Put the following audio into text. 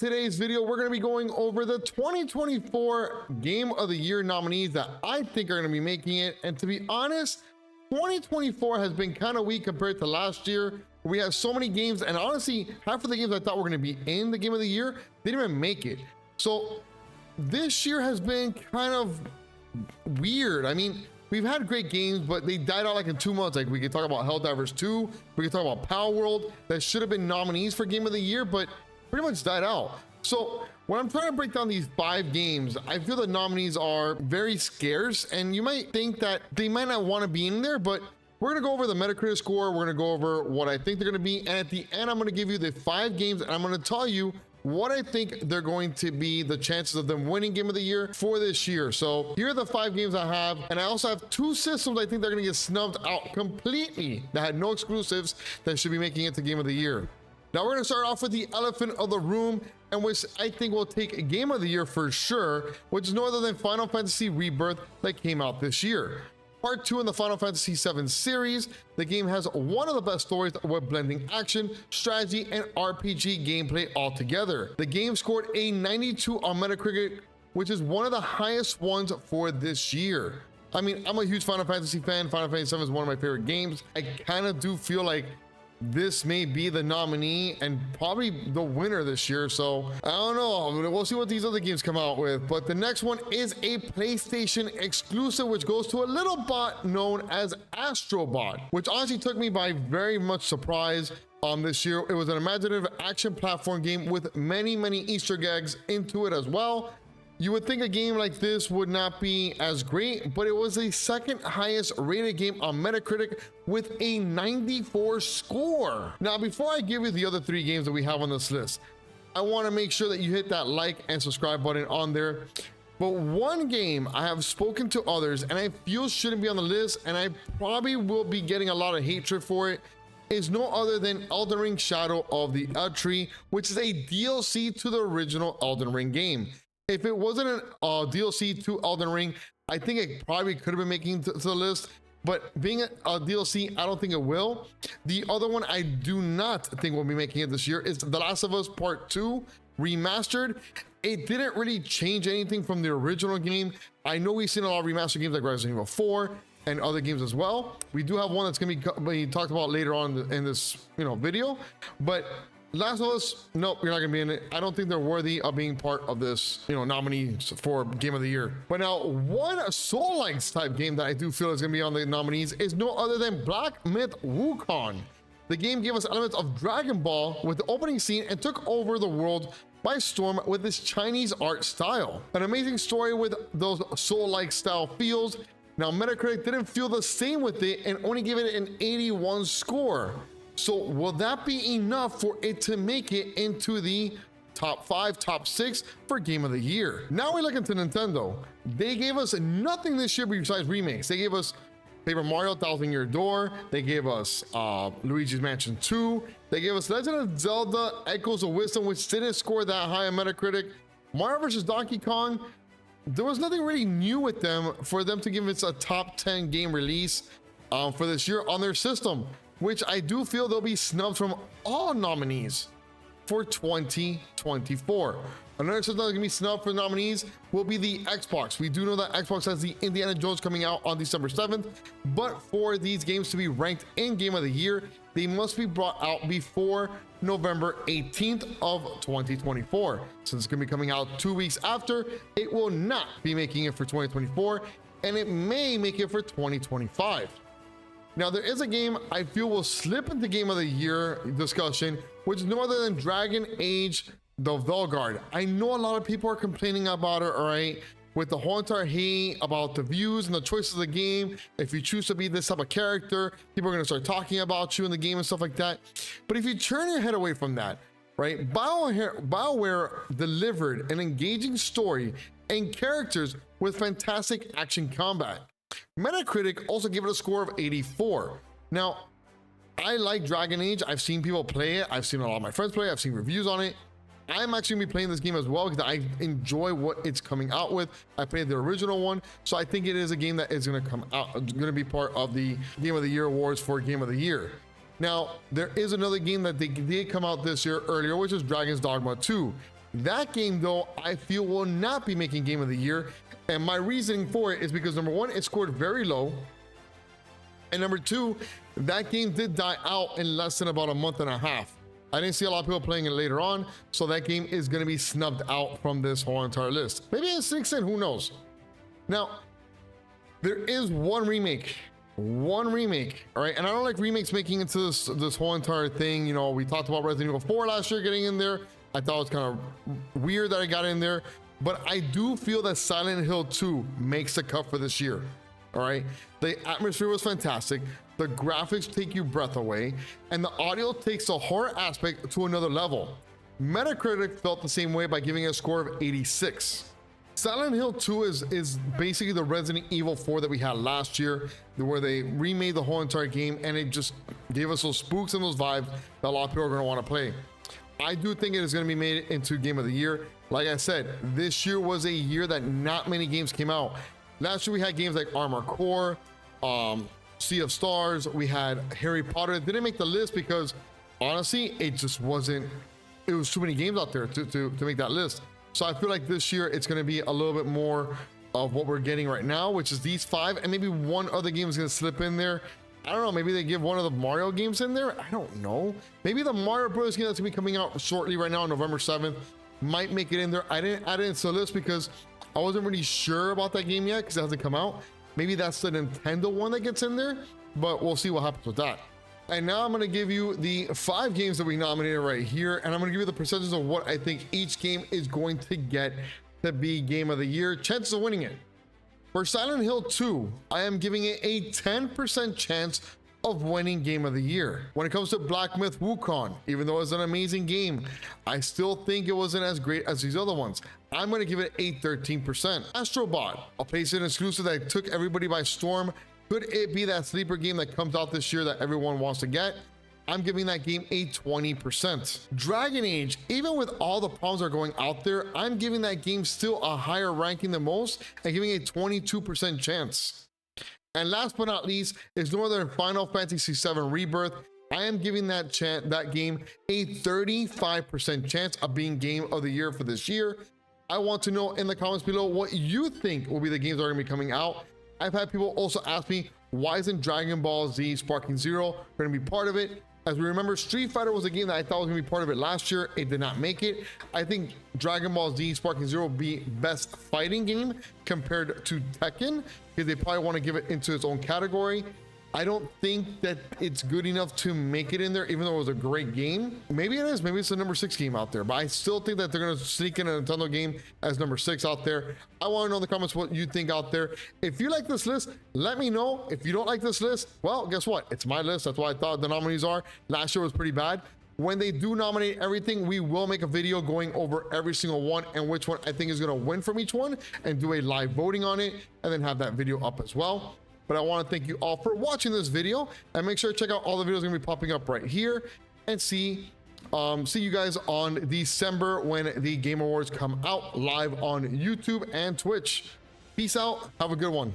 today's video, we're going to be going over the 2024 Game of the Year nominees that I think are going to be making it. And to be honest, 2024 has been kind of weak compared to last year. We have so many games, and honestly, half of the games I thought were going to be in the Game of the Year, they didn't even make it. So this year has been kind of weird. I mean, we've had great games, but they died out like in 2 months. Like, we could talk about Helldivers 2, we could talk about Power World that should have been nominees for Game of the Year, but pretty much died out. So when I'm trying to break down these 5 games, I feel the nominees are very scarce, and you might think that they might not want to be in there, but we're going to go over the Metacritic score. We're going to go over what I think they're going to be, and at the end, I'm going to give you the 5 games, and I'm going to tell you what I think they're going to be, the chances of them winning Game of the Year for this year. So here are the 5 games I have, and I also have 2 systems I think they're going to get snubbed out completely that had no exclusives that should be making it to Game of the Year. Now we're going to start off with the elephant of the room, and which I think will take a Game of the Year for sure, which is no other than Final Fantasy Rebirth that came out this year. Part 2 in the Final Fantasy VII series, the game has one of the best stories with blending action, strategy, and RPG gameplay all together. The game scored a 92 on Metacritic, which is one of the highest ones for this year. I mean, I'm a huge Final Fantasy fan. Final Fantasy VII is one of my favorite games. I kind of do feel like this may be the nominee and probably the winner this year. So I don't know, we'll see what these other games come out with. But the next one is a PlayStation exclusive, which goes to a little bot known as Astrobot, which honestly took me by very much surprise this year. It was an imaginative action platform game with many Easter eggs into it as well. You would think a game like this would not be as great, but it was the second highest rated game on Metacritic with a 94 score. Now, before I give you the other 3 games that we have on this list, I want to make sure that you hit that like and subscribe button on there. But one game I have spoken to others and I feel shouldn't be on the list, and I probably will be getting a lot of hatred for it, is no other than Elden Ring Shadow of the Erdtree, which is a DLC to the original Elden Ring game. If it wasn't a DLC to Elden Ring, I think it probably could have been making to the list, but being a DLC, I don't think it will. The other one I do not think will be making it this year is The Last of Us Part 2 Remastered. It didn't really change anything from the original game. I know we've seen a lot of remastered games like Resident Evil 4 and other games as well. We do have one that's going to be talked about later on in this video, but Last of Us, nope, you're not gonna be in it. I don't think they're worthy of being part of this, nominees for Game of the Year. But now, one Soul-like type game that I do feel is gonna be on the nominees is no other than Black Myth Wukong. The game gave us elements of Dragon Ball with the opening scene and took over the world by storm with this Chinese art style. An amazing story with those Soul-like style feels. Now, Metacritic didn't feel the same with it and only gave it an 81 score. So will that be enough for it to make it into the top 5, top 6 for Game of the Year? Now we look into Nintendo. They gave us nothing this year besides remakes. They gave us Paper Mario Thousand Year Door. They gave us Luigi's Mansion 2. They gave us Legend of Zelda Echoes of Wisdom, which didn't score that high on Metacritic. Mario vs. Donkey Kong, there was nothing really new with them for them to give us a top 10 game release for this year on their system, which I do feel they'll be snubbed from all nominees for 2024. Another system that's gonna be snubbed for nominees will be the Xbox. We do know that Xbox has the Indiana Jones coming out on December 7th, but for these games to be ranked in Game of the Year, they must be brought out before November 18th of 2024. Since it's gonna be coming out 2 weeks after, it will not be making it for 2024, and it may make it for 2025. Now, there is a game I feel will slip into Game of the Year discussion, which is no other than Dragon Age the Vanguard. I know a lot of people are complaining about it, all right, with the whole entire hate about the views and the choices of the game. If you choose to be this type of character, people are going to start talking about you in the game and stuff like that. But if you turn your head away from that, right, BioWare delivered an engaging story and characters with fantastic action combat. Metacritic also gave it a score of 84. Now, I like Dragon Age. I've seen people play it. I've seen a lot of my friends play it. I've seen reviews on it. I'm actually gonna be playing this game as well because I enjoy what it's coming out with. I played the original one, so I think it is a game that is gonna come out, gonna be part of the Game of the Year awards for Game of the Year. Now, there is another game that they did come out this year earlier, which is Dragon's Dogma 2. That game, though, I feel will not be making Game of the Year. And my reasoning for it is because number one, it scored very low. And number two, that game did die out in less than about a month and a half. I didn't see a lot of people playing it later on, so that game is going to be snubbed out from this whole entire list. Maybe it sneaks in, who knows? Now, there is one remake, all right? And I don't like remakes making into this whole entire thing. You know, we talked about Resident Evil 4 last year getting in there. I thought it was kind of weird that I got in there, but I do feel that Silent Hill 2 makes the cut for this year. All right, the atmosphere was fantastic, the graphics take your breath away, and the audio takes the horror aspect to another level. Metacritic felt the same way by giving it a score of 86. Silent Hill 2 is basically the Resident Evil 4 that we had last year, where they remade the whole entire game, and it just gave us those spooks and those vibes that a lot of people are going to want to play. I do think it is going to be made into Game of the Year. Like I said, this year was a year that not many games came out. Last year we had games like Armored Core, Sea of Stars, we had Harry Potter. It didn't make the list because honestly, it just wasn't, it was too many games out there to make that list. So I feel like this year it's gonna be a little bit more of what we're getting right now, which is these 5, and maybe one other game is gonna slip in there. I don't know, maybe they give one of the Mario games in there. I don't know. Maybe the Mario Bros. Game that's gonna be coming out shortly right now on November 7th might make it in there. I didn't add it into the list because I wasn't really sure about that game yet because it hasn't come out. Maybe that's the Nintendo one that gets in there, but we'll see what happens with that. And now I'm going to give you the 5 games that we nominated right here, and I'm going to give you the percentages of what I think each game is going to get to be Game of the Year, chances of winning it. For Silent Hill 2, I am giving it a 10% chance of winning Game of the Year. When it comes to Black Myth Wukong, even though it's an amazing game, I still think it wasn't as great as these other ones. I'm going to give it a 13%. Astrobot, a PlayStation exclusive that took everybody by storm. Could it be that sleeper game that comes out this year that everyone wants to get? I'm giving that game a 20%. Dragon Age, even with all the problems that are going out there, I'm giving that game still a higher ranking than most and giving a 22% chance. And last but not least is no other than Final Fantasy VII Rebirth. I am giving that game a 35% chance of being Game of the Year for this year. I want to know in the comments below what you think will be the games that are going to be coming out. I've had people also ask me, why isn't Dragon Ball Z Sparking Zero going to be part of it? As we remember, Street Fighter was a game that I thought was going to be part of it last year. It did not make it. I think Dragon Ball Z Sparking Zero will be best fighting game compared to Tekken, because they probably want to give it into its own category. I don't think that it's good enough to make it in there, even though it was a great game. Maybe it is. Maybe it's the number 6 game out there, but I still think that they're going to sneak in a Nintendo game as number 6 out there. I want to know in the comments what you think out there. If you like this list, let me know. If you don't like this list, well, guess what? It's my list. That's why I thought the nominees are. Last year was pretty bad. When they do nominate everything, we will make a video going over every single one and which one I think is going to win from each one and do a live voting on it and then have that video up as well. But I want to thank you all for watching this video, and make sure to check out all the videos going to be popping up right here, and see you guys on December when the Game Awards come out live on YouTube and Twitch. Peace out. Have a good one.